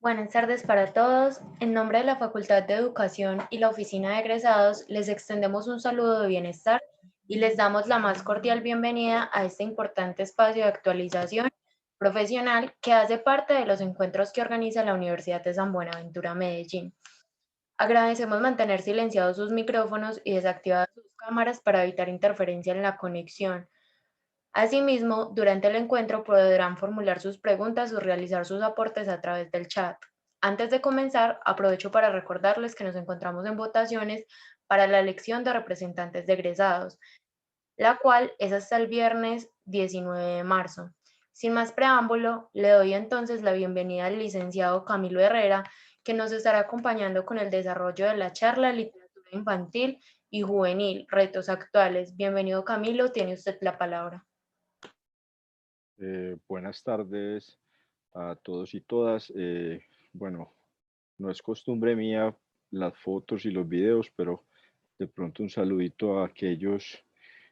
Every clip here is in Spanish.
Buenas tardes para todos. En nombre de la Facultad de Educación y la Oficina de Egresados, les extendemos un saludo de bienestar y les damos la más cordial bienvenida a este importante espacio de actualización profesional que hace parte de los encuentros que organiza la Universidad de San Buenaventura Medellín. Agradecemos mantener silenciados sus micrófonos y desactivadas sus cámaras para evitar interferencia en la conexión. Asimismo, durante el encuentro podrán formular sus preguntas o realizar sus aportes a través del chat. Antes de comenzar, aprovecho para recordarles que nos encontramos en votaciones para la elección de representantes de egresados, la cual es hasta el viernes 19 de marzo. Sin más preámbulo, le doy entonces la bienvenida al licenciado Camilo Herrera, que nos estará acompañando con el desarrollo de la charla Literatura Infantil y Juvenil, Retos Actuales. Bienvenido Camilo, tiene usted la palabra. Buenas tardes a todos y todas. Bueno, no es costumbre mía las fotos y los videos, pero de pronto un saludito a aquellos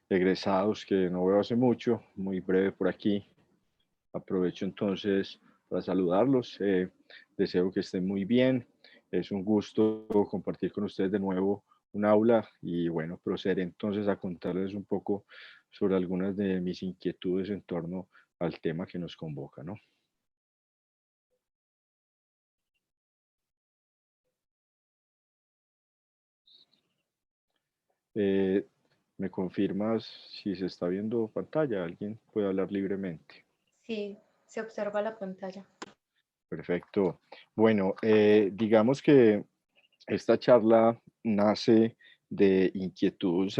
egresados que no veo hace mucho, muy breve por aquí. Aprovecho entonces para saludarlos. Deseo que estén muy bien. Es un gusto compartir con ustedes de nuevo un aula y bueno, proceder entonces a contarles un poco sobre algunas de mis inquietudes en torno al tema que nos convoca, ¿no? Eh, ¿Me confirmas si se está viendo pantalla? ¿Alguien puede hablar libremente? Sí, se observa la pantalla. Perfecto. Bueno, digamos que esta charla nace de inquietudes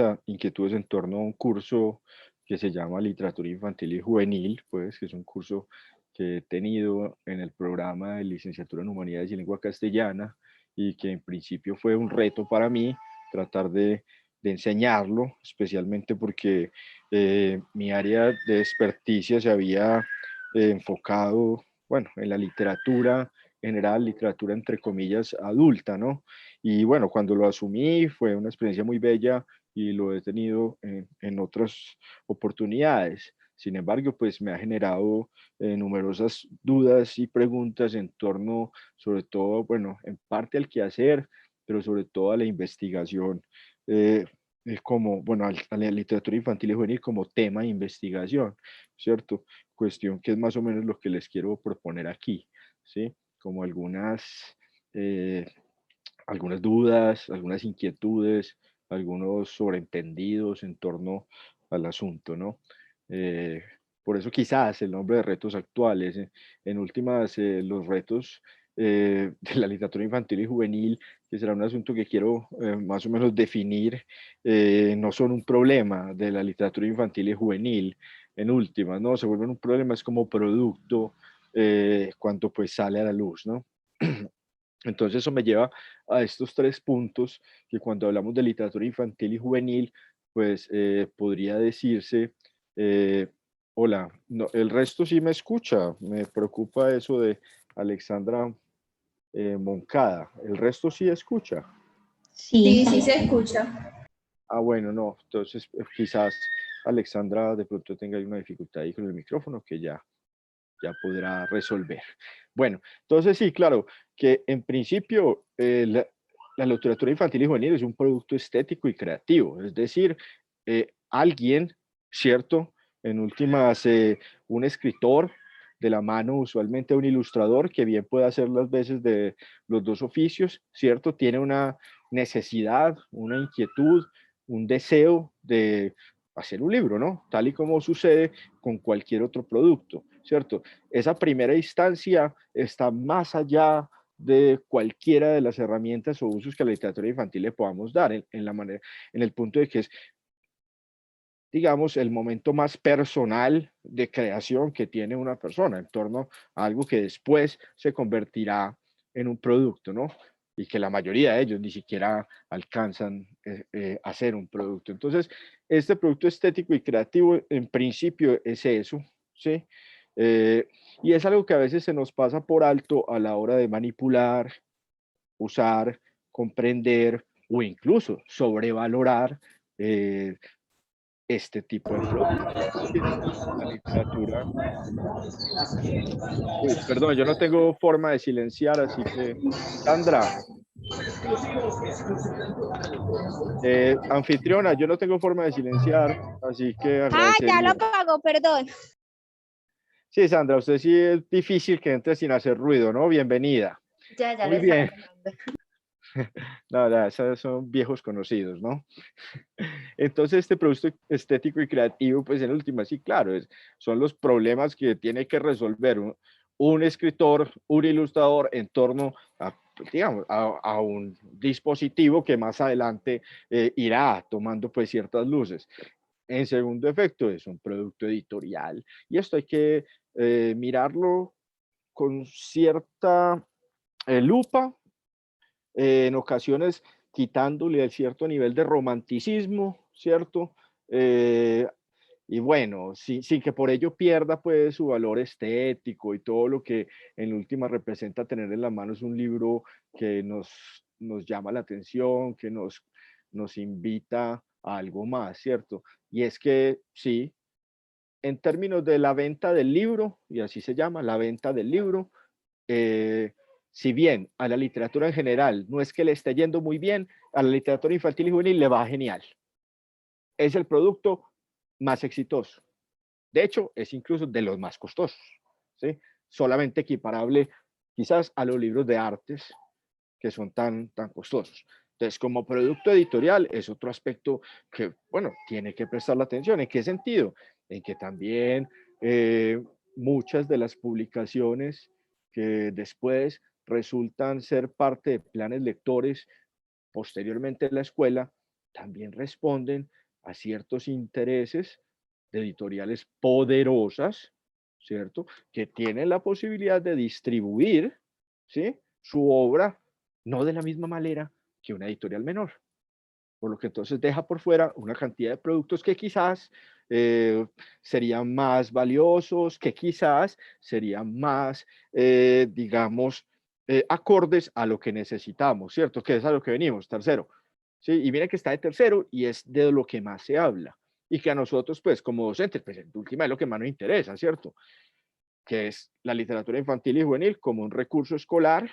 en torno a un curso que se llama Literatura Infantil y Juvenil, pues que es un curso que he tenido en el programa de licenciatura en Humanidades y Lengua Castellana y que en principio fue un reto para mí tratar de enseñarlo, especialmente porque mi área de experticia se había enfocado, bueno, en la literatura general, literatura entre comillas adulta, ¿no? Y bueno, cuando lo asumí fue una experiencia muy bella y lo he tenido en otras oportunidades. Sin embargo, pues me ha generado numerosas dudas y preguntas en torno, sobre todo, bueno, en parte al quehacer, pero sobre todo a la investigación, eh, como, bueno, a la literatura infantil y juvenil como tema de investigación, ¿cierto? Cuestión que es más o menos lo que les quiero proponer aquí, ¿sí? Como eh, algunas dudas, algunas inquietudes, algunos sobreentendidos en torno al asunto, ¿no? Eh, por eso quizás el nombre de retos actuales. En últimas, los retos de la literatura infantil y juvenil, que será un asunto que quiero más o menos definir, no son un problema de la literatura infantil y juvenil. En últimas, ¿no? Se vuelven un problema, es como producto cuando pues sale a la luz, ¿no? Entonces eso me lleva a estos tres puntos que cuando hablamos de literatura infantil y juvenil, pues podría decirse, eh, hola, no, el resto sí me escucha, me preocupa eso de Alexandra Moncada, el resto sí escucha. Sí, Sí, sí sí se se escucha. escucha. Ah, bueno, no, entonces quizás Alexandra de pronto tenga una dificultad ahí con el micrófono que ya podrá resolver. Bueno, entonces sí, claro, que en principio la literatura infantil y juvenil es un producto estético y creativo, es decir, alguien, ¿cierto? En últimas, un escritor de la mano, usualmente un ilustrador, que bien puede hacer las veces de los dos oficios, ¿cierto? Tiene una necesidad, una inquietud, un deseo de hacer un libro, ¿no? Tal y como sucede con cualquier otro producto, ¿cierto? Esa primera instancia está más allá de cualquiera de las herramientas o usos que a la literatura infantil le podamos dar en la manera, en el punto de que es, digamos, el momento más personal de creación que tiene una persona en torno a algo que después se convertirá en un producto, ¿no? Y que la mayoría de ellos ni siquiera alcanzan a hacer un producto. Entonces, este producto estético y creativo, en principio, es eso, ¿sí? Eh, y es algo que a veces se nos pasa por alto a la hora de manipular, usar, comprender o incluso sobrevalorar este tipo de productos. Es decir, la literatura. Uy, perdón, yo no tengo forma de silenciar, así que, Sandra, anfitriona, yo no tengo forma de silenciar, así que Ah, ya lo agradecería. pago, perdón. Sí, Sandra, usted sí es difícil que entre sin hacer ruido, ¿no? Bienvenida. Ya le Muy estaba bien. llamando. No, no, esos son viejos conocidos, ¿no? Entonces, este producto estético y creativo, pues en última, sí, claro, son los problemas que tiene que resolver un escritor, un ilustrador en torno a, digamos, a un dispositivo que más adelante irá tomando pues ciertas luces. En segundo efecto, es un producto editorial y esto hay que mirarlo con cierta lupa, en ocasiones quitándole el cierto nivel de romanticismo, ¿cierto? Eh, y bueno, sin que por ello pierda pues su valor estético y todo lo que en última representa tener en la mano es un libro que nos llama la atención, que nos invita a algo más, ¿cierto? Y es que sí, en términos de la venta del libro, y así se llama, la venta del libro, eh, si bien a la literatura en general no es que le esté yendo muy bien, a la literatura infantil y juvenil le va genial. Es el producto más exitoso. De hecho, es incluso de los más costosos, ¿sí? Solamente equiparable quizás a los libros de artes que son tan costosos. Entonces, como producto editorial es otro aspecto que, bueno, tiene que prestar la atención. ¿En qué sentido? En que también muchas de las publicaciones que después resultan ser parte de planes lectores posteriormente en la escuela, también responden a ciertos intereses de editoriales poderosas, ¿cierto? Que tienen la posibilidad de distribuir, ¿sí? Su obra no de la misma manera que una editorial menor. Por lo que entonces deja por fuera una cantidad de productos que quizás serían más valiosos, que quizás serían más, digamos, acordes a lo que necesitamos, ¿cierto? Que es a lo que venimos, tercero. ¿Sí? Y mira que está de tercero y es de lo que más se habla. Y que a nosotros, pues, como docentes, pues, en última es lo que más nos interesa, ¿cierto? Que es la literatura infantil y juvenil como un recurso escolar,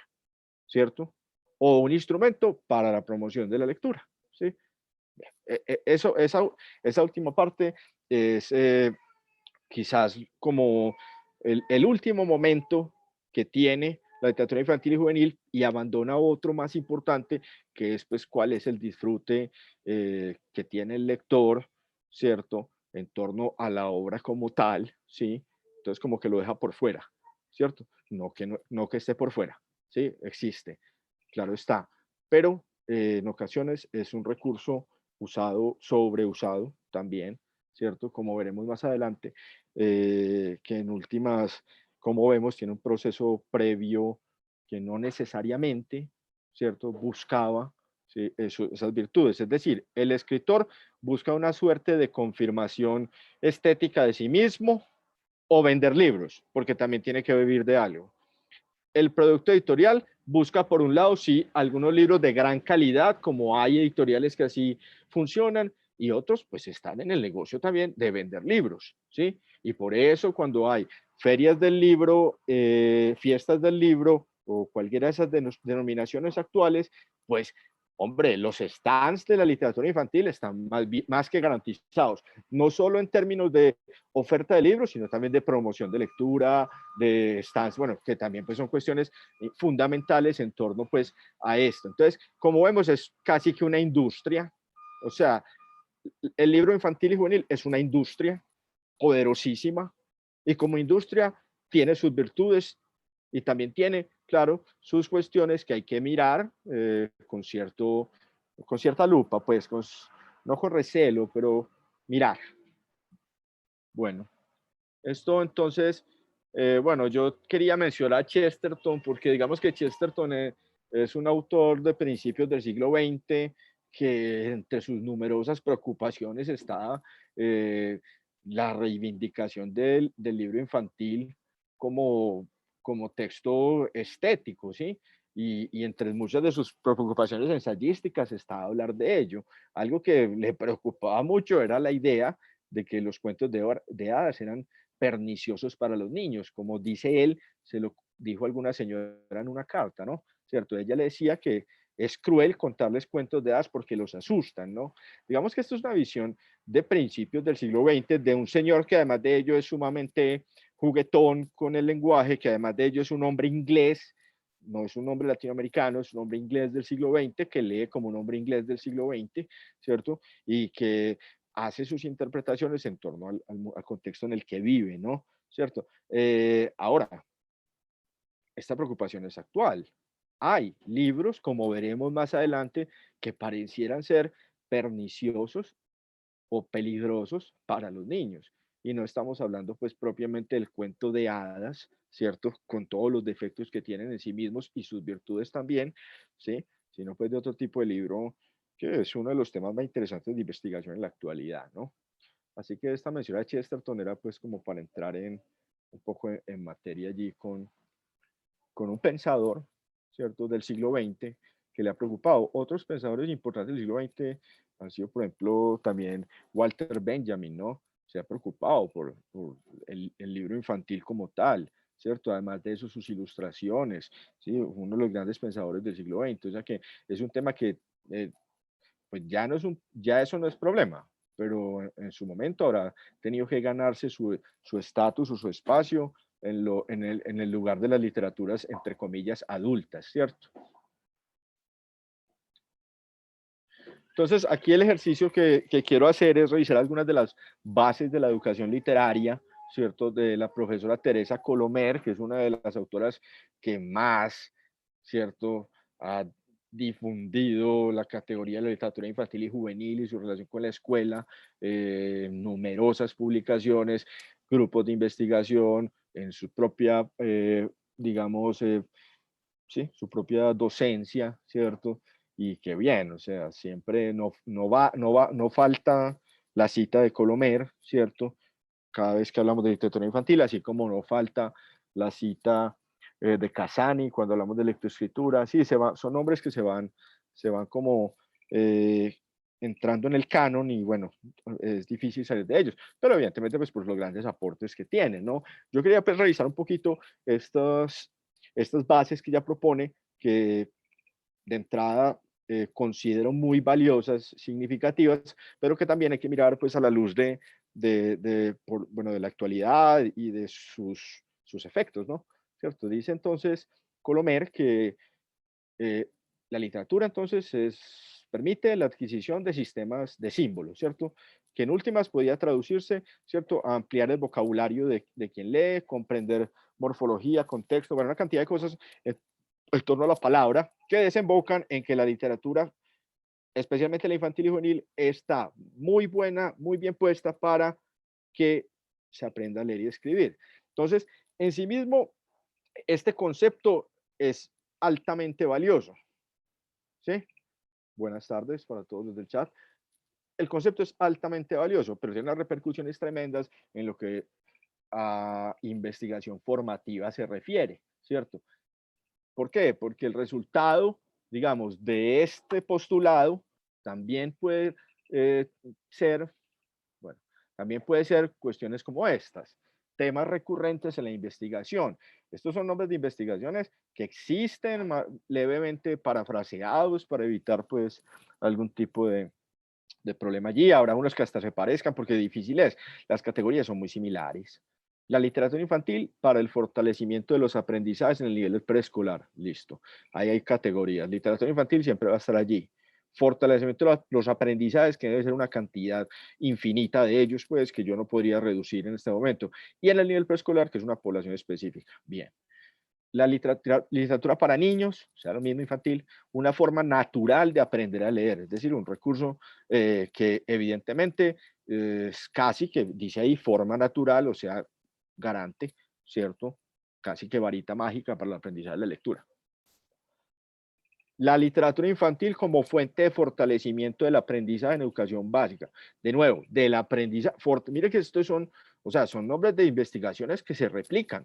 ¿cierto? O un instrumento para la promoción de la lectura, ¿sí? Eso, esa última parte es quizás como el último momento que tiene la literatura infantil y juvenil y abandona otro más importante, que es pues cuál es el disfrute que tiene el lector, ¿cierto? En torno a la obra como tal, ¿sí? Entonces como que lo deja por fuera, ¿cierto? No que esté por fuera, ¿sí? Existe, claro está, pero en ocasiones es un recurso usado, sobreusado también, ¿cierto? Como veremos más adelante, que en últimas, como vemos, tiene un proceso previo que no necesariamente, ¿cierto? Buscaba, ¿sí? Esas virtudes. Es decir, el escritor busca una suerte de confirmación estética de sí mismo o vender libros, porque también tiene que vivir de algo. El producto editorial busca, por un lado, sí, algunos libros de gran calidad, como hay editoriales que así funcionan, y otros pues están en el negocio también de vender libros, ¿sí? Y por eso cuando hay ferias del libro, fiestas del libro o cualquiera de esas denominaciones actuales, pues hombre, los stands de la literatura infantil están más que garantizados, no solo en términos de oferta de libros, sino también de promoción de lectura, de stands, bueno, que también pues son cuestiones fundamentales en torno pues a esto. Entonces, como vemos, es casi que una industria, o sea, el libro infantil y juvenil es una industria poderosísima y como industria tiene sus virtudes y también tiene, claro, sus cuestiones que hay que mirar con cierta lupa, pues, no con recelo, pero mirar. Bueno, esto entonces, bueno, yo quería mencionar a Chesterton porque digamos que Chesterton es un autor de principios del siglo XX que entre sus numerosas preocupaciones está la reivindicación del libro infantil como, como texto estético, ¿sí? Y entre muchas de sus preocupaciones ensayísticas está hablar de ello. Algo que le preocupaba mucho era la idea de que los cuentos de hadas eran perniciosos para los niños, como dice él, se lo dijo alguna señora en una carta, ¿no? ¿Cierto? Ella le decía que es cruel contarles cuentos de hadas porque los asustan, ¿no? Digamos que esto es una visión de principios del siglo XX de un señor que además de ello es sumamente juguetón con el lenguaje, que además de ello es un hombre inglés, no es un hombre latinoamericano, es un hombre inglés del siglo XX, que lee como un hombre inglés del siglo XX, ¿cierto? Y que hace sus interpretaciones en torno al contexto en el que vive, ¿no? ¿Cierto? Ahora, esta preocupación es actual. Hay libros, como veremos más adelante, que parecieran ser perniciosos o peligrosos para los niños. Y no estamos hablando pues propiamente del cuento de hadas, ¿cierto? Con todos los defectos que tienen en sí mismos y sus virtudes también, ¿sí? Sino pues de otro tipo de libro que es uno de los temas más interesantes de investigación en la actualidad, ¿no? Así que esta mención de Chesterton era pues como para entrar en un poco en materia allí con un pensador, ¿cierto? Del siglo XX que le ha preocupado. Otros pensadores importantes del siglo XX han sido, por ejemplo, también Walter Benjamin, ¿no? Se ha preocupado por el libro infantil como tal, ¿cierto? Además de eso, sus ilustraciones, ¿sí? Uno de los grandes pensadores del siglo XX. O sea que es un tema que, pues ya, no es ya eso no es problema, pero en su momento habrá tenido que ganarse su estatus o su espacio en el lugar de las literaturas, entre comillas, adultas, ¿cierto? Entonces, aquí el ejercicio que quiero hacer es revisar algunas de las bases de la educación literaria, ¿cierto? De la profesora Teresa Colomer, que es una de las autoras que más, ¿cierto? Ha difundido la categoría de la literatura infantil y juvenil y su relación con la escuela, numerosas publicaciones, grupos de investigación, en su propia, digamos, ¿sí? Su propia docencia, ¿cierto? Y qué bien, o sea, siempre no falta la cita de Colomer, ¿cierto? Cada vez que hablamos de literatura infantil, así como no falta la cita de Casani cuando hablamos de lectoescritura, sí, son nombres que se van como entrando en el canon y bueno, es difícil salir de ellos, pero evidentemente pues por los grandes aportes que tienen, ¿no? Yo quería pues revisar un poquito estas bases que ella propone, que de entrada considero muy valiosas, significativas, pero que también hay que mirar pues a la luz bueno, de la actualidad y de sus efectos, ¿no? ¿Cierto? Dice entonces Colomer que la literatura entonces permite la adquisición de sistemas de símbolos, ¿cierto? Que en últimas podía traducirse, ¿cierto? A ampliar el vocabulario de quien lee, comprender morfología, contexto, bueno, una cantidad de cosas en torno a la palabra que desembocan en que la literatura, especialmente la infantil y juvenil, está muy buena, muy bien puesta para que se aprenda a leer y escribir. Entonces, en sí mismo, este concepto es altamente valioso, ¿sí? Buenas tardes para todos desde el chat. El concepto es altamente valioso, pero tiene unas repercusiones tremendas en lo que a investigación formativa se refiere, ¿cierto? ¿Por qué? Porque el resultado, digamos, de este postulado también puede eh, ser, bueno, también puede ser cuestiones como estas, temas recurrentes en la investigación. Estos son nombres de investigaciones que existen levemente parafraseados para evitar, pues, algún tipo de problema allí. Habrá unos que hasta se parezcan porque difícil es. Las categorías son muy similares. La literatura infantil para el fortalecimiento de los aprendizajes en el nivel preescolar. Listo. Ahí hay categorías. Literatura infantil siempre va a estar allí. Fortalecimiento de los aprendizajes, que debe ser una cantidad infinita de ellos, pues, que yo no podría reducir en este momento. Y en el nivel preescolar, que es una población específica. Bien. La literatura para niños, o sea, lo mismo infantil, una forma natural de aprender a leer, es decir, un recurso que evidentemente es casi que dice ahí forma natural, o sea, garante, ¿cierto? Casi que varita mágica para el aprendizaje de la lectura. La literatura infantil como fuente de fortalecimiento del aprendizaje en educación básica. De nuevo, del aprendizaje. Mire que estos son, o sea, son nombres de investigaciones que se replican.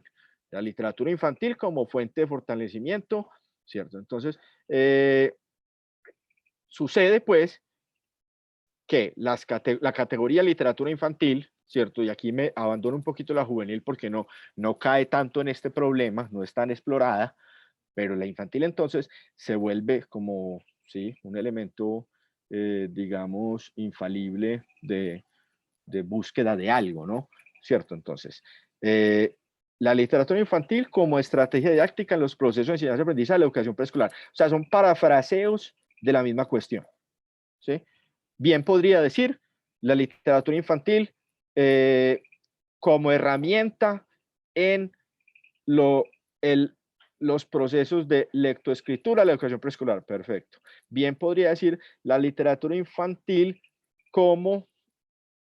La literatura infantil como fuente de fortalecimiento, ¿cierto? Entonces, sucede pues que la categoría literatura infantil, ¿cierto? Y aquí me abandono un poquito la juvenil porque no cae tanto en este problema, no es tan explorada, pero la infantil entonces se vuelve como, sí, un elemento, digamos, infalible de búsqueda de algo, ¿no? ¿Cierto? Entonces, la literatura infantil como estrategia didáctica en los procesos de enseñanza y aprendizaje de la educación preescolar. O sea, son parafraseos de la misma cuestión, ¿sí? Bien podría decir la literatura infantil como herramienta en lo, el, los procesos de lectoescritura, la educación preescolar. Perfecto. Bien podría decir la literatura infantil como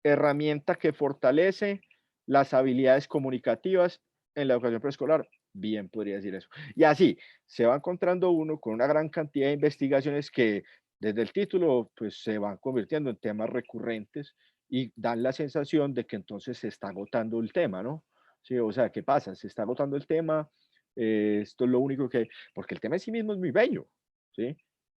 herramienta que fortalece las habilidades comunicativas en la educación preescolar. Bien podría decir eso. Y así se va encontrando uno con una gran cantidad de investigaciones que desde el título pues se van convirtiendo en temas recurrentes y dan la sensación de que entonces se está agotando el tema, ¿no? Sí, o sea, ¿qué pasa? Se está agotando el tema, esto es lo único que, porque el tema en sí mismo es muy bello, ¿sí?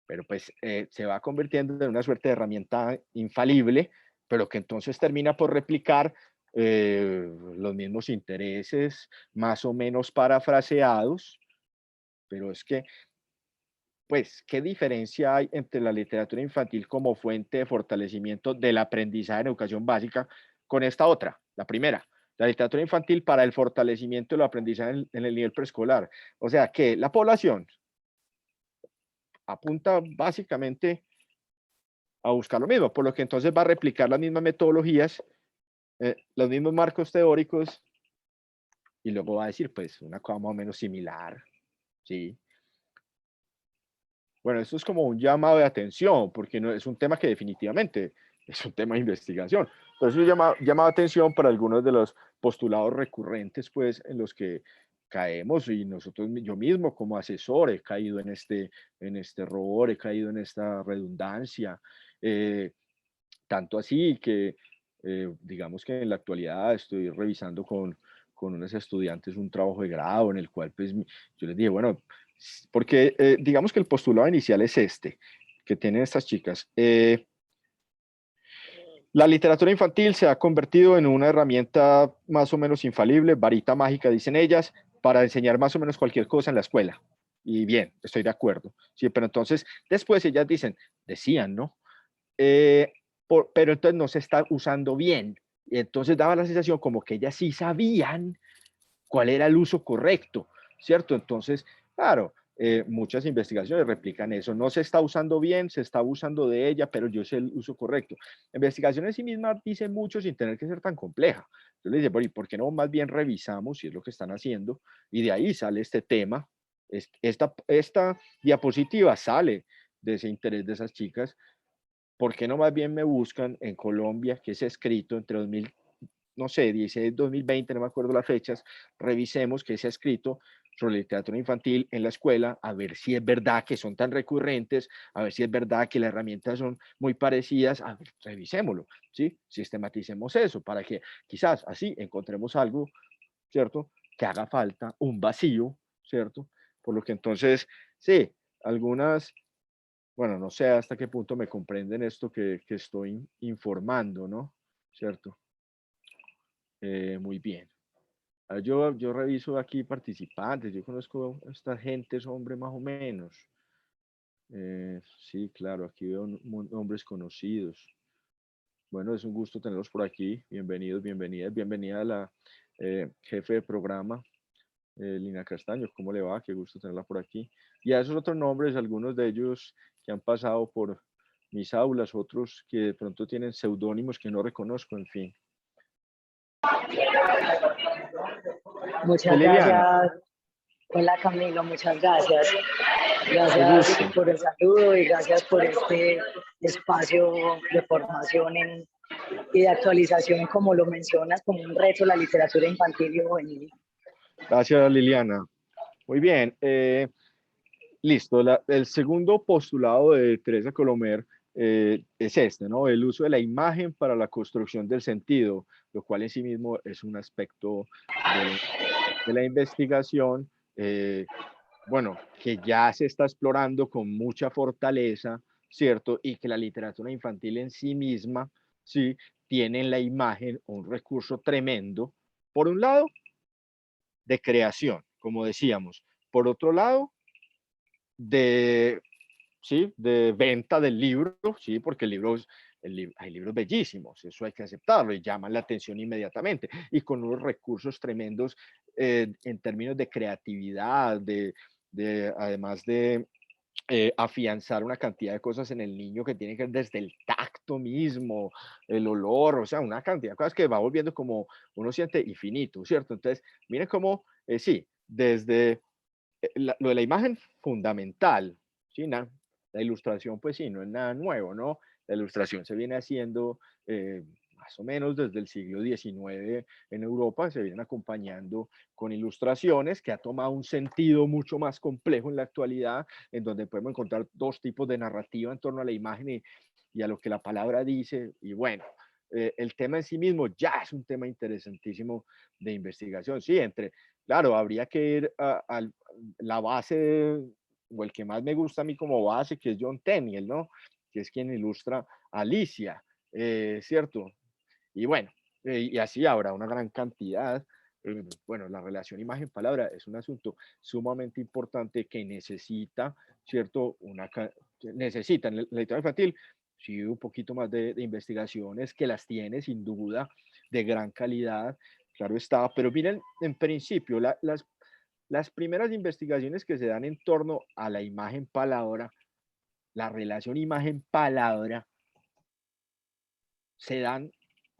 Pero pues se va convirtiendo en una suerte de herramienta infalible, pero que entonces termina por replicar los mismos intereses, más o menos parafraseados, pero es que, pues, ¿qué diferencia hay entre la literatura infantil como fuente de fortalecimiento del aprendizaje en educación básica con esta otra, la primera? La literatura infantil para el fortalecimiento del aprendizaje en el nivel preescolar. O sea, que la población apunta básicamente a buscar lo mismo, por lo que entonces va a replicar las mismas metodologías, los mismos marcos teóricos, y luego va a decir, pues, una cosa más o menos similar, ¿sí? Bueno, esto es como un llamado de atención, porque no, es un tema que definitivamente es un tema de investigación. Entonces, llama atención para algunos de los postulados recurrentes, pues, en los que caemos, y nosotros, yo mismo como asesor, he caído en este error, he caído en esta redundancia, tanto así que, digamos que en la actualidad estoy revisando con unos estudiantes un trabajo de grado en el cual pues yo les dije, bueno, porque digamos que el postulado inicial es este, que tienen estas chicas. La literatura infantil se ha convertido en una herramienta más o menos infalible, varita mágica, dicen ellas, para enseñar más o menos cualquier cosa en la escuela. Y bien, estoy de acuerdo. Sí, pero entonces, después ellas decían, ¿no? Eh, pero entonces no se está usando bien. Y entonces daba la sensación como que ellas sí sabían cuál era el uso correcto, ¿cierto? Entonces, claro, muchas investigaciones replican eso. No se está usando bien, se está abusando de ella, pero yo sé el uso correcto. La investigación en sí misma dice mucho sin tener que ser tan compleja. Entonces le dice, bueno, ¿y por qué no más bien revisamos si es lo que están haciendo? Y de ahí sale este tema. Esta diapositiva sale de ese interés de esas chicas. ¿Por qué no más bien me buscan en Colombia, que es escrito entre 2000, no sé, 16, 2020, no me acuerdo las fechas, revisemos qué se ha escrito sobre literatura infantil en la escuela, a ver si es verdad que son tan recurrentes, a ver si es verdad que las herramientas son muy parecidas, a ver, revisémoslo, ¿sí? Sistematicemos eso para que quizás así encontremos algo, ¿cierto? Que haga falta, un vacío, ¿cierto? Por lo que entonces, sí, algunas, bueno, no sé hasta qué punto me comprenden esto que estoy informando, ¿no? ¿Cierto? Muy bien. Yo reviso aquí participantes, yo conozco a esta gente, es hombre más o menos. Sí, claro, aquí veo nombres conocidos. Bueno, es un gusto tenerlos por aquí. Bienvenidos, bienvenidas. Bienvenida a la jefe de programa, Lina Castaño. ¿Cómo le va? Qué gusto tenerla por aquí. Y a esos otros nombres, algunos de ellos que han pasado por mis aulas, otros que de pronto tienen seudónimos que no reconozco, en fin. Muchas Liliana, gracias. Hola Camilo, muchas gracias. qué Gracias gusto. por el saludo y gracias por este espacio de formación y de actualización, como lo mencionas, como un reto la literatura infantil y juvenil. Gracias, Liliana. Muy bien. Listo. El segundo postulado de Teresa Colomer es este, ¿no? El uso de la imagen para la construcción del sentido, lo cual en sí mismo es un aspecto de la investigación, bueno, que ya se está explorando con mucha fortaleza, ¿cierto? Y que la literatura infantil en sí misma, ¿sí? Tiene en la imagen un recurso tremendo, por un lado, de creación, como decíamos, por otro lado, de, ¿sí? De venta del libro, ¿sí? Porque hay libros bellísimos, eso hay que aceptarlo y llaman la atención inmediatamente y con unos recursos tremendos en términos de creatividad, además de afianzar una cantidad de cosas en el niño que tiene que ver desde el tacto mismo, el olor, o sea, una cantidad de cosas que va volviendo como uno siente infinito, ¿cierto? Entonces, miren cómo, sí, desde lo de la imagen fundamental, ¿sí? La ilustración, pues sí, no es nada nuevo, ¿no? La ilustración se viene haciendo más o menos desde el siglo XIX en Europa, se vienen acompañando con ilustraciones que ha tomado un sentido mucho más complejo en la actualidad, en donde podemos encontrar dos tipos de narrativa en torno a la imagen y a lo que la palabra dice. Y bueno, el tema en sí mismo ya es un tema interesantísimo de investigación. Sí, claro, habría que ir a la base, o el que más me gusta a mí como base, que es John Tenniel, ¿no? Que es quien ilustra a Alicia, ¿cierto? Y bueno, y así habrá una gran cantidad. Bueno, la relación imagen-palabra es un asunto sumamente importante que necesita, ¿cierto? Necesita en la literatura infantil, sí, un poquito más de investigaciones, que las tiene sin duda, de gran calidad, claro está, pero miren, en principio, las primeras investigaciones que se dan en torno a la imagen-palabra, la relación imagen-palabra, se dan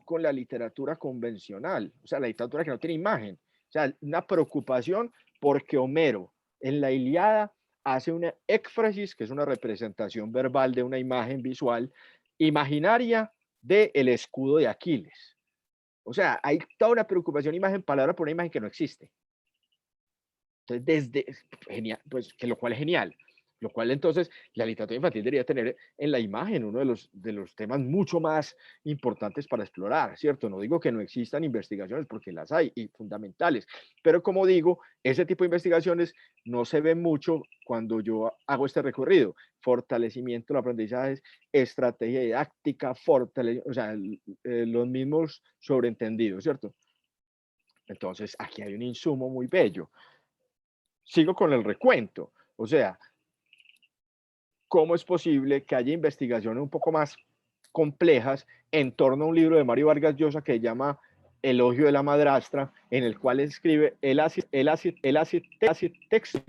con la literatura convencional, o sea, la literatura que no tiene imagen. O sea, una preocupación porque Homero en la Ilíada hace una éfrasis, que es una representación verbal de una imagen visual imaginaria del escudo de Aquiles. O sea, hay toda una preocupación imagen-palabra por una imagen que no existe. Entonces, genial, pues, que lo cual es genial. Lo cual entonces la literatura infantil debería tener en la imagen uno de los temas mucho más importantes para explorar, ¿cierto? No digo que no existan investigaciones, porque las hay y fundamentales, pero como digo, ese tipo de investigaciones no se ven mucho cuando yo hago este recorrido. Fortalecimiento de los aprendizajes, estrategia didáctica, o sea, los mismos sobreentendidos, ¿cierto? Entonces, aquí hay un insumo muy bello. Sigo con el recuento, o sea, ¿cómo es posible que haya investigaciones un poco más complejas en torno a un libro de Mario Vargas Llosa que se llama Elogio de la madrastra, en el cual escribe, él hace texto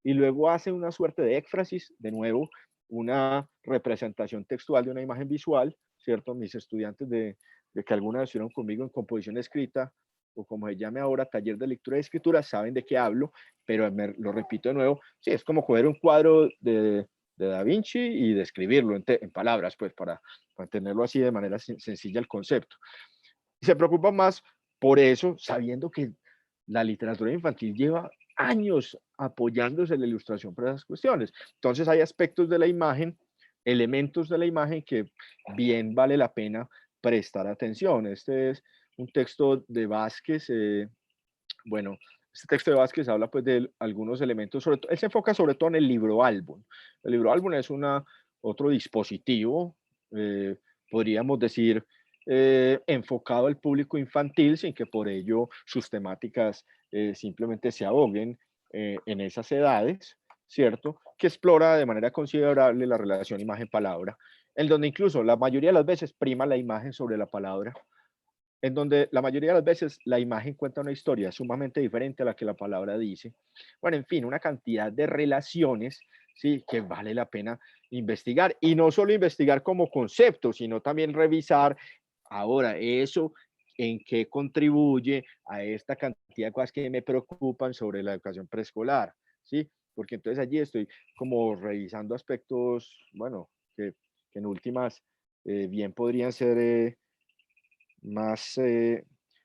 y luego hace una suerte de éfrasis, de nuevo, una representación textual de una imagen visual, ¿cierto? Mis estudiantes de que alguna vez estuvieron conmigo en composición escrita, o como se llame ahora, taller de lectura y escritura, saben de qué hablo, pero lo repito de nuevo, sí, es como coger un cuadro de Da Vinci y describirlo en palabras, pues para tenerlo así de manera sencilla el concepto. Y se preocupa más por eso, sabiendo que la literatura infantil lleva años apoyándose en la ilustración para esas cuestiones. Entonces hay aspectos de la imagen, elementos de la imagen que bien vale la pena prestar atención. Este es un texto de Vázquez, bueno, este texto de Vázquez habla pues de algunos elementos, sobre todo, él se enfoca sobre todo en el libro álbum. El libro álbum es otro dispositivo, podríamos decir, enfocado al público infantil, sin que por ello sus temáticas simplemente se ahoguen en esas edades, ¿cierto? Que explora de manera considerable la relación imagen-palabra, en donde incluso la mayoría de las veces prima la imagen sobre la palabra, en donde la mayoría de las veces la imagen cuenta una historia sumamente diferente a la que la palabra dice. Bueno, en fin, una cantidad de relaciones, ¿sí? Que vale la pena investigar. Y no solo investigar como concepto, sino también revisar ahora eso en qué contribuye a esta cantidad de cosas que me preocupan sobre la educación preescolar, ¿sí? Porque entonces allí estoy como revisando aspectos, bueno, que en últimas bien podrían ser más,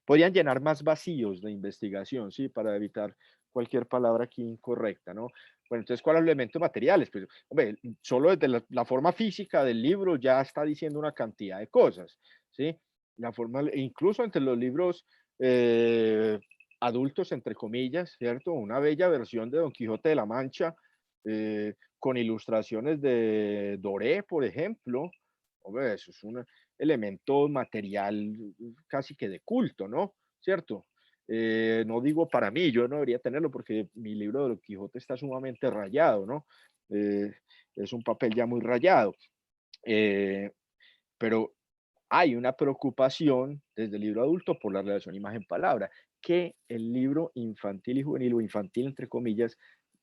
podrían llenar más vacíos de investigación, ¿sí? Para evitar cualquier palabra aquí incorrecta, ¿no? Bueno, entonces, ¿cuáles son los elementos materiales? Pues, hombre, solo desde la forma física del libro ya está diciendo una cantidad de cosas, ¿sí? La forma, incluso entre los libros adultos, entre comillas, ¿cierto? Una bella versión de Don Quijote de la Mancha, con ilustraciones de Doré, por ejemplo. Hombre, eso es un elemento material casi que de culto, ¿no? ¿Cierto? No digo para mí, yo no debería tenerlo porque mi libro de Don Quijote está sumamente rayado, ¿no? Es un papel ya muy rayado. Pero hay una preocupación desde el libro adulto por la relación imagen-palabra, que el libro infantil y juvenil, o infantil entre comillas,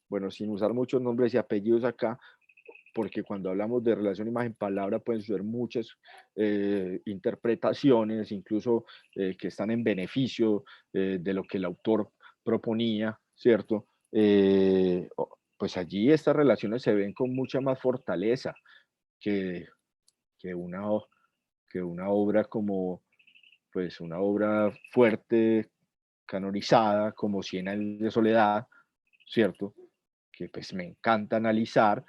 bueno, sin usar muchos nombres y apellidos acá, porque cuando hablamos de relación imagen-palabra pueden ser muchas interpretaciones, incluso que están en beneficio de lo que el autor proponía, ¿cierto? Pues allí estas relaciones se ven con mucha más fortaleza que, que una, que una obra como, pues una obra fuerte, canonizada, como Cien años de soledad, ¿cierto? Que pues me encanta analizar,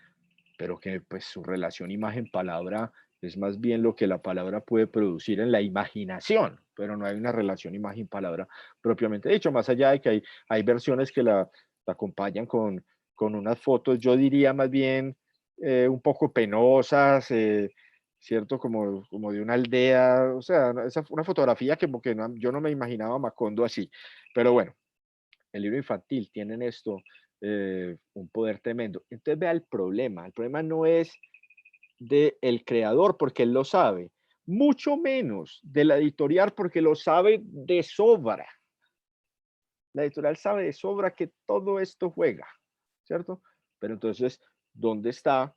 pero que pues su relación imagen-palabra es más bien lo que la palabra puede producir en la imaginación, pero no hay una relación imagen-palabra propiamente dicho, más allá de que hay versiones que la acompañan con unas fotos, yo diría más bien un poco penosas, ¿cierto? Como de una aldea, o sea, esa una fotografía que porque no, yo no me imaginaba Macondo así, pero bueno, el libro infantil tienen esto, un poder tremendo. Entonces vea el problema no es del creador porque él lo sabe, mucho menos de la editorial porque lo sabe de sobra. La editorial sabe de sobra que todo esto juega, ¿cierto? Pero entonces, ¿dónde está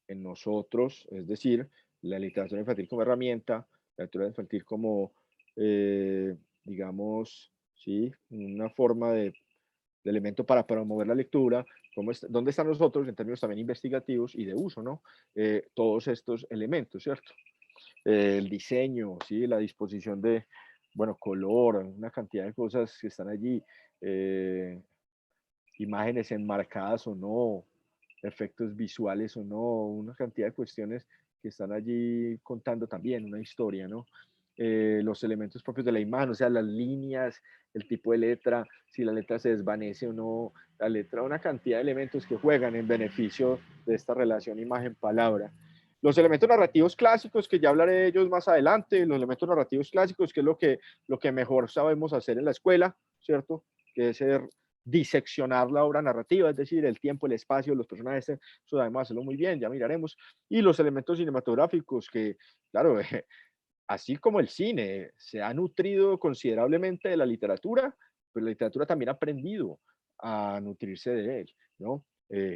en nosotros? Es decir, la literatura infantil como herramienta, la literatura infantil como, digamos, sí, una forma de elemento para promover la lectura, dónde están nosotros en términos también investigativos y de uso, ¿no? Todos estos elementos, ¿cierto? El diseño, ¿sí? La disposición de, bueno, color, una cantidad de cosas que están allí, imágenes enmarcadas o no, efectos visuales o no, una cantidad de cuestiones que están allí contando también una historia, ¿no? Los elementos propios de la imagen, o sea, las líneas, el tipo de letra, si la letra se desvanece o no, la letra, una cantidad de elementos que juegan en beneficio de esta relación imagen-palabra. Los elementos narrativos clásicos, que ya hablaré de ellos más adelante, los elementos narrativos clásicos, que es lo que mejor sabemos hacer en la escuela, ¿cierto? Que es ser diseccionar la obra narrativa, es decir, el tiempo, el espacio, los personajes, eso sabemos hacerlo muy bien, ya miraremos, y los elementos cinematográficos que, claro, así como el cine se ha nutrido considerablemente de la literatura, pero la literatura también ha aprendido a nutrirse de él, ¿no?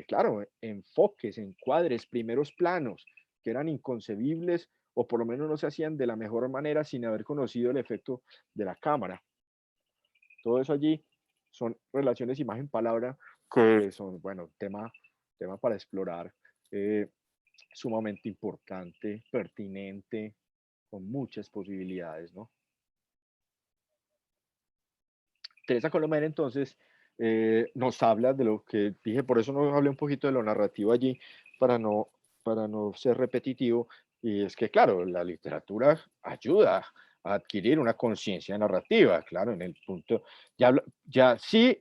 Claro, enfoques, encuadres, primeros planos que eran inconcebibles o por lo menos no se hacían de la mejor manera sin haber conocido el efecto de la cámara. Todo eso allí son relaciones imagen-palabra que son, bueno, tema para explorar, sumamente importante, pertinente, con muchas posibilidades, ¿no? Teresa Colomera, entonces, nos habla de lo que dije, por eso no hablé un poquito de lo narrativo allí, para no ser repetitivo, y es que, claro, la literatura ayuda a adquirir una conciencia narrativa, claro, en el punto, ya sí,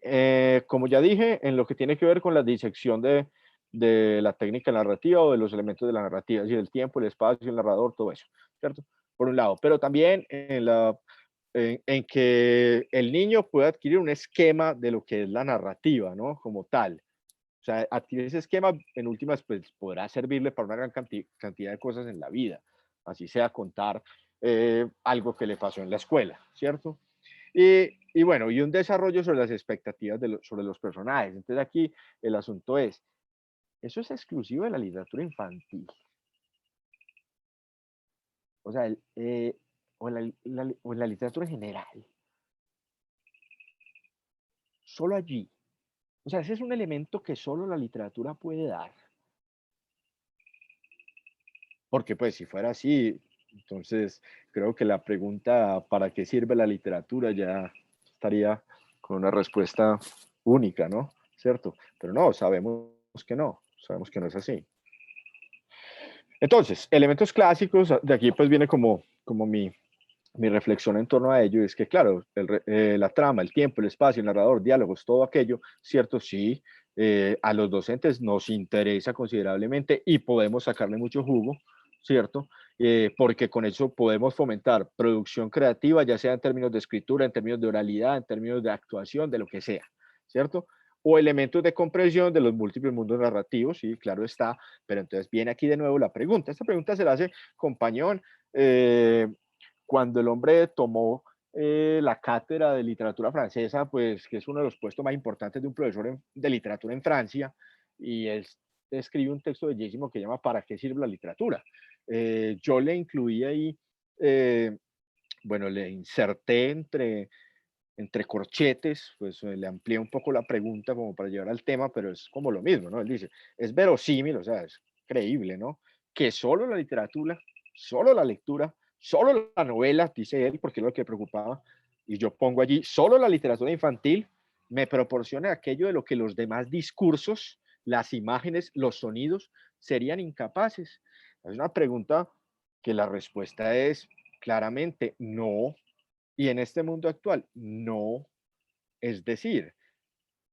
como ya dije, en lo que tiene que ver con la disección de la técnica narrativa o de los elementos de la narrativa, es decir, el tiempo, el espacio, el narrador, todo eso, ¿cierto? Por un lado, pero también en que el niño pueda adquirir un esquema de lo que es la narrativa, ¿no? Como tal. O sea, adquirir ese esquema, en últimas, pues podrá servirle para una gran cantidad de cosas en la vida. Así sea contar algo que le pasó en la escuela, ¿cierto? Y bueno, y un desarrollo sobre las expectativas sobre los personajes. Entonces aquí el asunto es, eso es exclusivo de la literatura infantil. O sea, o en la literatura en general. Solo allí. O sea, ese es un elemento que solo la literatura puede dar. Porque pues si fuera así, entonces creo que la pregunta ¿para qué sirve la literatura? Ya estaría con una respuesta única, ¿no? ¿Cierto? Pero no, sabemos que no es así. Entonces, elementos clásicos, de aquí pues viene como mi mi reflexión en torno a ello es que, claro, la trama, el tiempo, el espacio, el narrador, diálogos, todo aquello, cierto, sí, a los docentes nos interesa considerablemente y podemos sacarle mucho jugo, ¿cierto? Porque con eso podemos fomentar producción creativa, ya sea en términos de escritura, en términos de oralidad, en términos de actuación, de lo que sea, ¿cierto? O elementos de comprensión de los múltiples mundos narrativos, sí, claro está, pero entonces viene aquí de nuevo la pregunta. Esta pregunta se la hace Compañón cuando el hombre tomó la cátedra de literatura francesa, pues que es uno de los puestos más importantes de un profesor de literatura en Francia, y él escribe un texto bellísimo que llama ¿Para qué sirve la literatura? Yo le incluí ahí, bueno, le inserté entre corchetes, pues le amplié un poco la pregunta como para llevar al tema, pero es como lo mismo, ¿no? Él dice, es verosímil, o sea, es creíble, ¿no? Que solo la literatura, solo la lectura, solo la novela, dice él, porque es lo que preocupaba, y yo pongo allí, solo la literatura infantil me proporciona aquello de lo que los demás discursos, las imágenes, los sonidos serían incapaces. Es una pregunta que la respuesta es claramente no, y en este mundo actual, no. Es decir,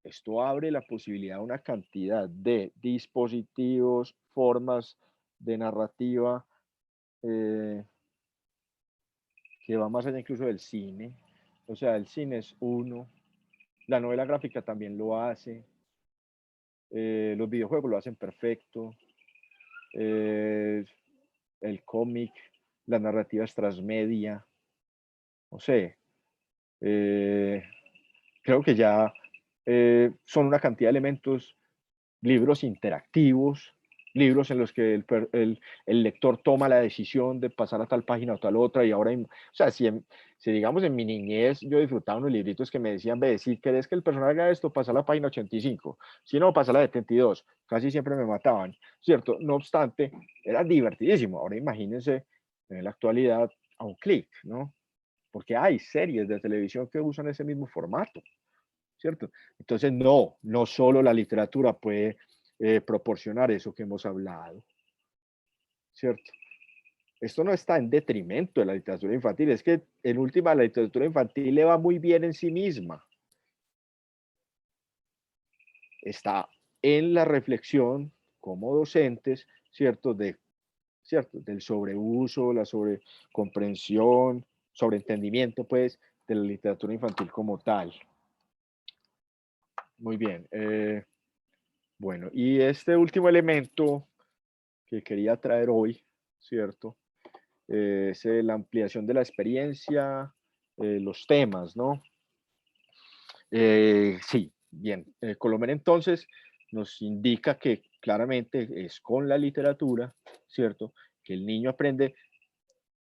esto abre la posibilidad a una cantidad de dispositivos, formas de narrativa eh, que va más allá incluso del cine. O sea, el cine es uno, la novela gráfica también lo hace, los videojuegos lo hacen perfecto, eh, el cómic, las narrativas transmedia, no sé, eh, creo que ya son una cantidad de elementos, libros interactivos, libros en los que el lector toma la decisión de pasar a tal página o tal otra, y ahora, o sea, si digamos en mi niñez yo disfrutaba unos libritos que me decían, ve, si querés que el personaje haga esto, pasa a la página 85, si no, pasa a la 72, casi siempre me mataban, ¿cierto? No obstante, era divertidísimo. Ahora imagínense en la actualidad a un clic, ¿no? Porque hay series de televisión que usan ese mismo formato, ¿cierto? Entonces, no, no solo la literatura puede proporcionar eso que hemos hablado, ¿cierto? Esto no está en detrimento de la literatura infantil, es que en última la literatura infantil le va muy bien en sí misma. Está en la reflexión como docentes, ¿cierto? ¿Cierto? Del sobreuso, la sobrecomprensión, sobreentendimiento, pues, de la literatura infantil como tal. Muy bien. Bueno, y este último elemento que quería traer hoy, ¿cierto? Es la ampliación de la experiencia, los temas, ¿no? Sí, bien. Colomer entonces nos indica que claramente es con la literatura, ¿cierto? Que el niño aprende,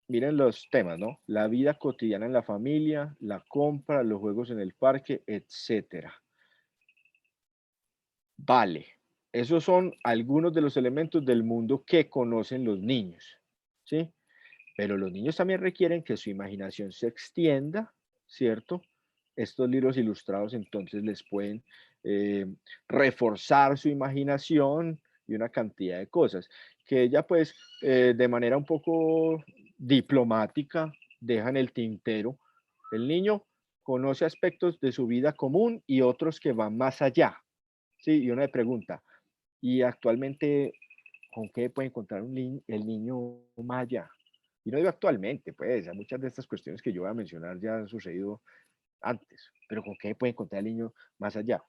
miren los temas, ¿no? La vida cotidiana en la familia, la compra, los juegos en el parque, etcétera. Vale, esos son algunos de los elementos del mundo que conocen los niños, ¿sí? Pero los niños también requieren que su imaginación se extienda, ¿cierto? Estos libros ilustrados entonces les pueden eh, reforzar su imaginación y una cantidad de cosas que ella pues de manera un poco diplomática deja en el tintero. El niño conoce aspectos de su vida común y otros que van más allá. Sí, y uno le pregunta, ¿y actualmente con qué puede encontrar el niño más allá? Y no digo actualmente, pues, muchas de estas cuestiones que yo voy a mencionar ya han sucedido antes, pero ¿con qué puede encontrar el niño más allá?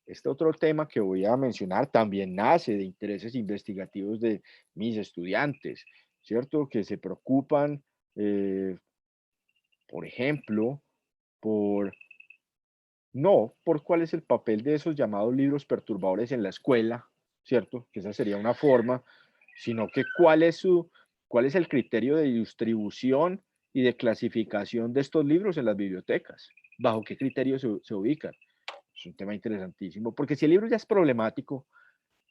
Este otro tema que voy a mencionar también nace de intereses investigativos de mis estudiantes, ¿cierto? Que se preocupan, eh, por ejemplo, por no por cuál es el papel de esos llamados libros perturbadores en la escuela, ¿cierto? Que esa sería una forma, sino que cuál es el criterio de distribución y de clasificación de estos libros en las bibliotecas, bajo qué criterio se ubican. Es un tema interesantísimo, porque si el libro ya es problemático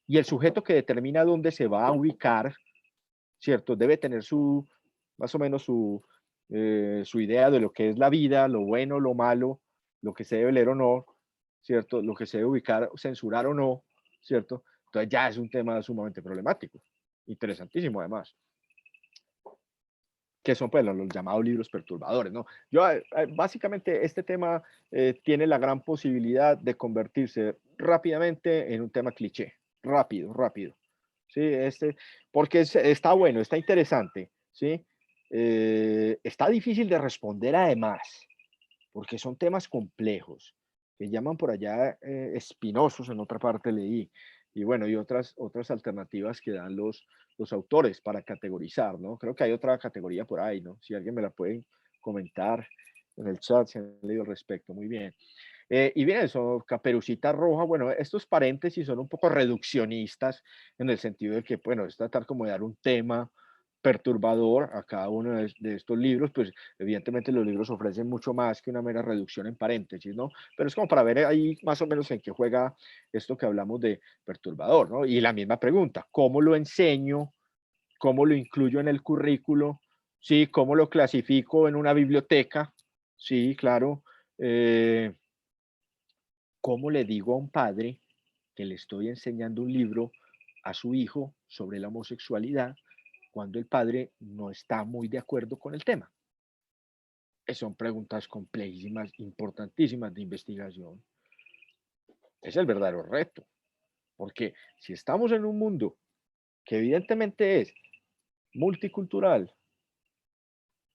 y el sujeto que determina dónde se va a ubicar, ¿cierto? Debe tener más o menos su idea de lo que es la vida, lo bueno, lo malo, lo que se debe leer o no, ¿cierto? Lo que se debe ubicar, censurar o no, ¿cierto? Entonces ya es un tema sumamente problemático, interesantísimo además. que son pues los llamados libros perturbadores, ¿no? Yo, básicamente este tema tiene la gran posibilidad de convertirse rápidamente en un tema cliché, rápido, rápido, ¿sí? Porque está bueno, está interesante, ¿sí? Está difícil de responder además, porque son temas complejos, que llaman por allá espinosos, en otra parte leí, y bueno, y otras alternativas que dan los autores para categorizar, ¿no? Creo que hay otra categoría por ahí, ¿no? Si alguien me la puede comentar en el chat, si han leído al respecto, muy bien. Y bien, eso, Caperucita Roja, bueno, estos paréntesis son un poco reduccionistas en el sentido de que, bueno, es tratar como de dar un tema perturbador a cada uno de estos libros, pues evidentemente los libros ofrecen mucho más que una mera reducción en paréntesis, ¿no? Pero es como para ver ahí más o menos en qué juega esto que hablamos de perturbador, ¿no? Y la misma pregunta, ¿cómo lo enseño? ¿Cómo lo incluyo en el currículo? Sí, ¿cómo lo clasifico en una biblioteca? Sí, claro. ¿Cómo le digo a un padre que le estoy enseñando un libro a su hijo sobre la homosexualidad cuando el padre no está muy de acuerdo con el tema? Son preguntas complejísimas, importantísimas de investigación. Es el verdadero reto, porque si estamos en un mundo que evidentemente es multicultural,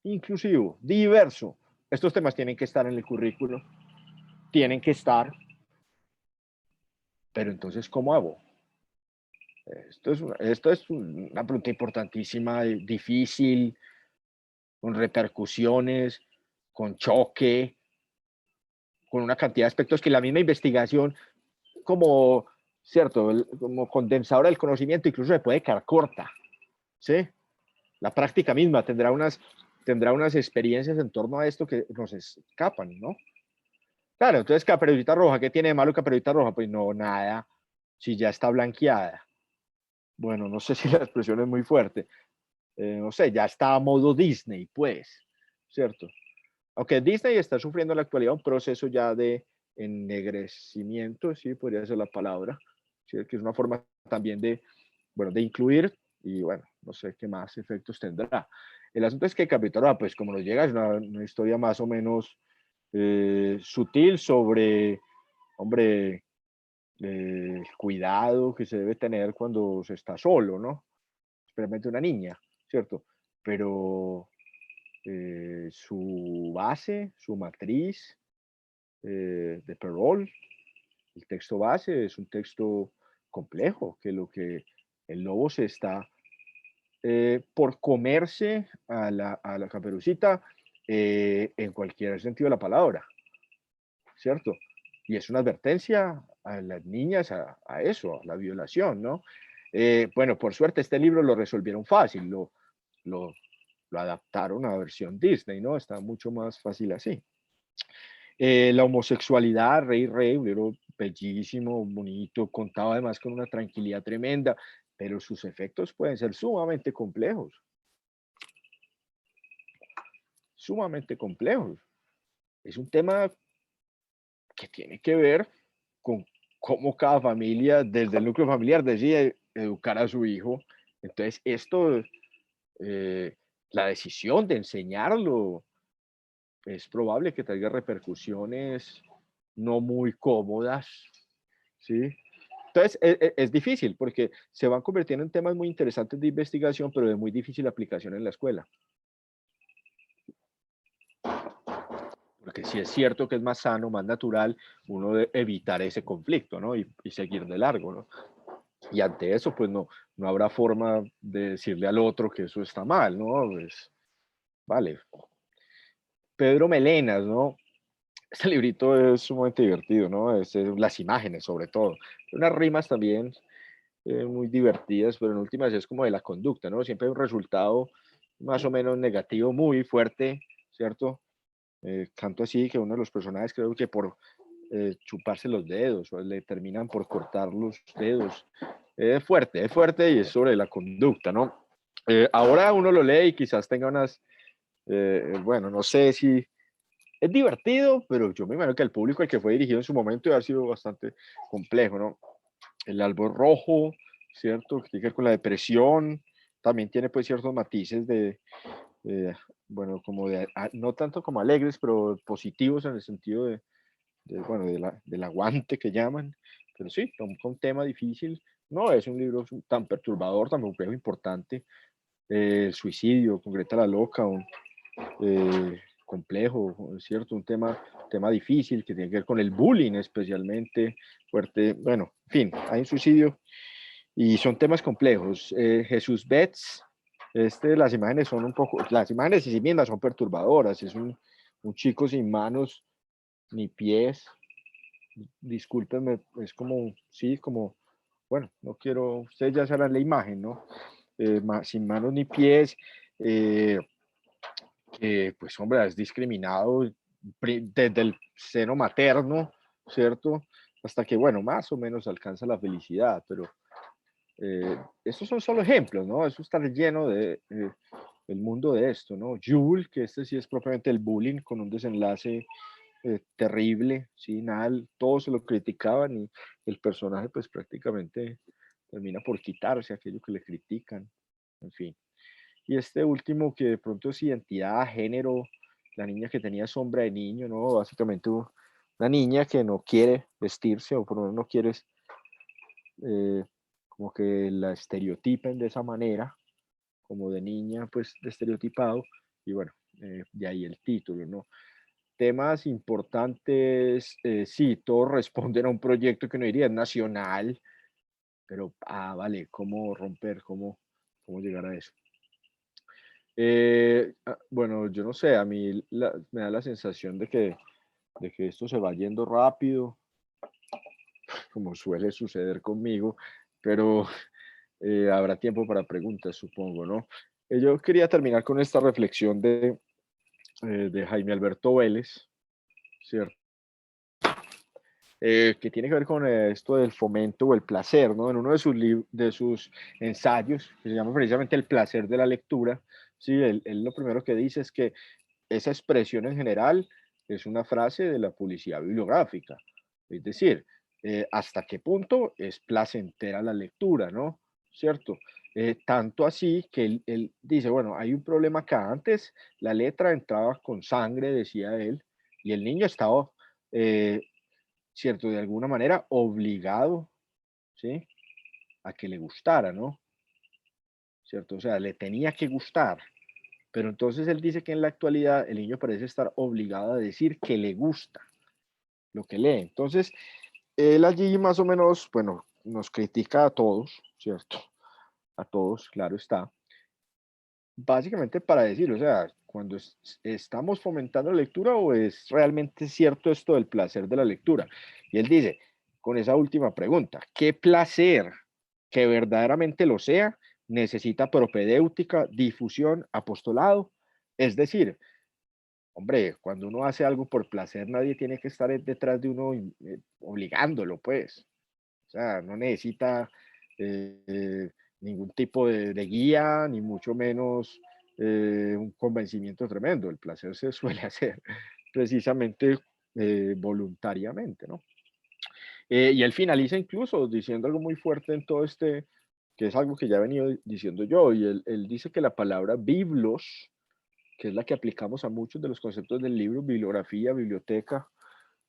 inclusivo, diverso, estos temas tienen que estar en el currículo, tienen que estar, pero entonces, ¿cómo hago? Esto es una pregunta importantísima, difícil, con repercusiones, con choque, con una cantidad de aspectos que la misma investigación, como, cierto, como condensadora del conocimiento, incluso se puede quedar corta, ¿sí? La práctica misma tendrá unas experiencias en torno a esto que nos escapan, ¿no? Claro, entonces Caperucita Roja, ¿qué tiene de malo Caperucita Roja? Pues no, nada, si ya está blanqueada. Bueno, no sé si la expresión es muy fuerte, no sé, ya está a modo Disney, pues, ¿cierto? Aunque Disney está sufriendo en la actualidad un proceso ya de ennegrecimiento, sí, podría ser la palabra, ¿sí? Que es una forma también de, bueno, de incluir y, bueno, no sé qué más efectos tendrá. El asunto es que Capitán, pues como nos llega, es una historia más o menos sutil sobre, hombre, cuidado que se debe tener cuando se está solo, ¿no? Especialmente una niña, ¿cierto? Pero su base, su matriz de Perrault, el texto base es un texto complejo, que lo que el lobo se está por comerse a la caperucita en cualquier sentido de la palabra, ¿cierto? Y es una advertencia a las niñas a eso, a la violación, ¿no? Bueno, por suerte este libro lo resolvieron fácil, lo, lo adaptaron a la versión Disney, ¿no? Está mucho más fácil así. La homosexualidad, Rey, un libro bellísimo, bonito, contado además con una tranquilidad tremenda, pero sus efectos pueden ser sumamente complejos. Sumamente complejos. Es un tema que tiene que ver con cómo cada familia, desde el núcleo familiar, decide educar a su hijo. Entonces, esto, eh, la decisión de enseñarlo, es probable que traiga repercusiones no muy cómodas, ¿sí? Entonces, es difícil porque se van convirtiendo en temas muy interesantes de investigación, pero de muy difícil aplicación en la escuela. Porque sí es cierto que es más sano, más natural, uno de evitar ese conflicto, ¿no? Y seguir de largo, ¿no? Y ante eso, pues no habrá forma de decirle al otro que eso está mal, ¿no? Pues, vale. Pedro Melenas, ¿no? Este librito es sumamente divertido, ¿no? Las imágenes, sobre todo. Unas rimas también muy divertidas, pero en últimas es como de la conducta, ¿no? Siempre hay un resultado más o menos negativo, muy fuerte, ¿cierto? Tanto así que uno de los personajes creo que por chuparse los dedos o le terminan por cortar los dedos. Es fuerte y es sobre la conducta, ¿no? Ahora uno lo lee y quizás tenga unas, bueno, no sé si es divertido, pero yo me imagino que el público al que fue dirigido en su momento ha sido bastante complejo, ¿no? El árbol rojo, ¿cierto? Que tiene que ver con la depresión, también tiene pues ciertos matices bueno, como no tanto como alegres, pero positivos en el sentido bueno, del aguante que llaman, pero sí, un tema difícil. No es un libro tan perturbador, tan complejo, importante. El suicidio, con Greta la Loca, complejo, es cierto, un tema difícil que tiene que ver con el bullying especialmente fuerte. Bueno, en fin, hay un suicidio y son temas complejos. Jesús Betts, las imágenes son un poco, las imágenes en sí mismas son perturbadoras. Es un chico sin manos ni pies. Discúlpenme, es como, sí, como, bueno, no quiero, ustedes ya sabrán la imagen, ¿no? Sin manos ni pies, pues hombre, es discriminado desde el seno materno, ¿cierto? Hasta que, bueno, más o menos alcanza la felicidad, pero estos son solo ejemplos, ¿no? Eso está lleno de el mundo de esto, ¿no? Jules, que este sí es propiamente el bullying con un desenlace terrible, ¿sí? Nada, todos se lo criticaban y el personaje pues prácticamente termina por quitarse aquello que le critican, en fin. Y este último que de pronto es identidad, género, la niña que tenía sombra de niño, ¿no? Básicamente una niña que no quiere vestirse o por lo menos no quiere como que la estereotipen de esa manera, como de niña, pues de estereotipado, y bueno, de ahí el título, ¿no? Temas importantes, sí, todos responden a un proyecto que uno diría es nacional, pero, vale, ¿cómo romper? ¿Cómo llegar a eso? Bueno, yo no sé, a mí me da la sensación de que esto se va yendo rápido, como suele suceder conmigo, pero habrá tiempo para preguntas, supongo, ¿no? Yo quería terminar con esta reflexión de Jaime Alberto Vélez, ¿cierto? Que tiene que ver con esto del fomento o el placer, ¿no? En uno de sus ensayos, que se llama precisamente El placer de la lectura, ¿sí? Él lo primero que dice es que esa expresión en general es una frase de la publicidad bibliográfica, es decir, hasta qué punto es placentera la lectura, ¿no? ¿Cierto? Tanto así que él dice, bueno, hay un problema acá. Antes la letra entraba con sangre, decía él, y el niño estaba, cierto, de alguna manera obligado, ¿sí? A que le gustara, ¿no? ¿Cierto? O sea, le tenía que gustar. Pero entonces él dice que en la actualidad el niño parece estar obligado a decir que le gusta lo que lee. Entonces, él allí más o menos, bueno, nos critica a todos, ¿cierto? A todos, claro está. Básicamente para decir, o sea, cuando estamos fomentando la lectura o es realmente cierto esto del placer de la lectura. Y él dice, con esa última pregunta, ¿qué placer que verdaderamente lo sea necesita propedéutica, difusión, apostolado? Es decir, hombre, cuando uno hace algo por placer, nadie tiene que estar detrás de uno obligándolo, pues. O sea, no necesita ningún tipo de guía, ni mucho menos un convencimiento tremendo. El placer se suele hacer precisamente voluntariamente, ¿no? Y él finaliza incluso diciendo algo muy fuerte en todo que es algo que ya he venido diciendo yo, y él dice que la palabra biblos, que es la que aplicamos a muchos de los conceptos del libro, bibliografía, biblioteca,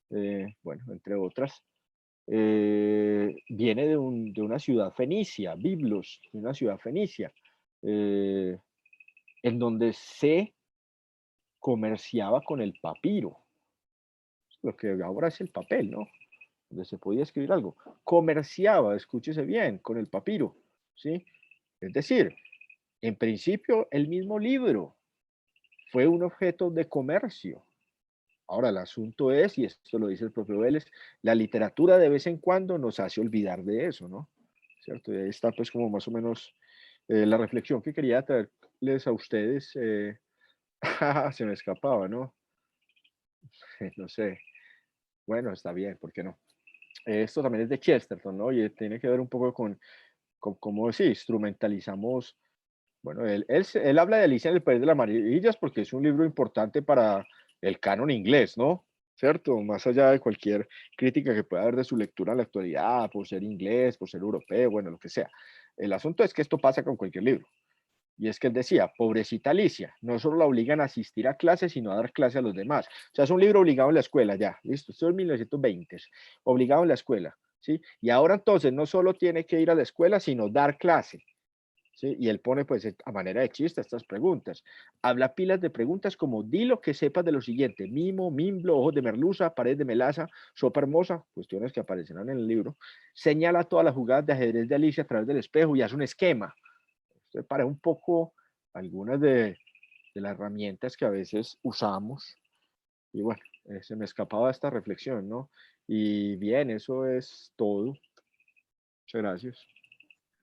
bueno, entre otras, viene de una ciudad fenicia, Biblos, de una ciudad fenicia, eh, en donde se comerciaba con el papiro, lo que ahora es el papel, ¿no? Donde se podía escribir algo. Comerciaba, escúchese bien, con el papiro, ¿sí? Es decir, en principio el mismo libro fue un objeto de comercio. Ahora, el asunto es, y esto lo dice el propio Vélez, la literatura de vez en cuando nos hace olvidar de eso, ¿no? ¿Cierto? Y ahí está pues como más o menos la reflexión que quería traerles a ustedes. Se me escapaba, ¿no? No sé. Bueno, está bien, ¿por qué no? Esto también es de Chesterton, ¿no? Y tiene que ver un poco con cómo sí, instrumentalizamos. Bueno, él habla de Alicia en el País de las Maravillas porque es un libro importante para el canon inglés, ¿no? ¿Cierto? Más allá de cualquier crítica que pueda haber de su lectura en la actualidad, por ser inglés, por ser europeo, bueno, lo que sea. El asunto es que esto pasa con cualquier libro. Y es que él decía, pobrecita Alicia, no solo la obligan a asistir a clases, sino a dar clase a los demás. O sea, es un libro obligado en la escuela, ya, listo, esto es 1920, obligado en la escuela, ¿sí? Y ahora entonces no solo tiene que ir a la escuela, sino dar clase, ¿sí? Y él pone, pues, a manera de chiste estas preguntas. Habla pilas de preguntas como, di lo que sepas de lo siguiente, mimo, mimblo, ojos de merluza, pared de melaza, sopa hermosa, cuestiones que aparecerán en el libro. Señala todas las jugadas de ajedrez de Alicia a través del espejo y hace un esquema. Esto parece un poco algunas de las herramientas que a veces usamos. Y bueno, se me escapaba esta reflexión, ¿no? Y bien, eso es todo. Muchas gracias.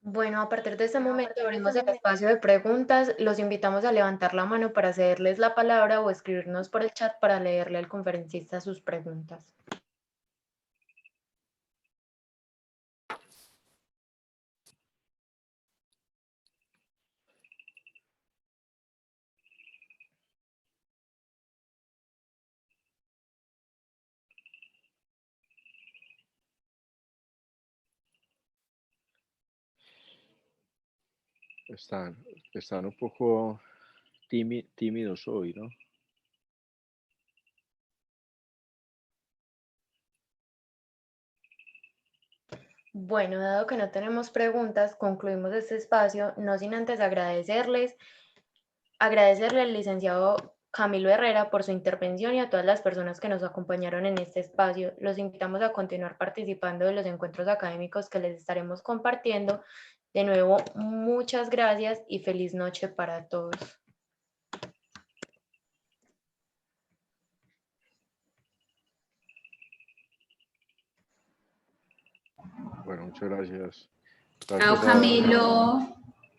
Bueno, a partir de este momento abrimos el espacio de preguntas. Los invitamos a levantar la mano para cederles la palabra o escribirnos por el chat para leerle al conferencista sus preguntas. Están un poco tímidos hoy, ¿no? Bueno, dado que no tenemos preguntas, concluimos este espacio, no sin antes agradecerle al licenciado Camilo Herrera por su intervención y a todas las personas que nos acompañaron en este espacio. Los invitamos a continuar participando de los encuentros académicos que les estaremos compartiendo. De nuevo, muchas gracias y feliz noche para todos. Bueno, muchas gracias. Chao, Camilo.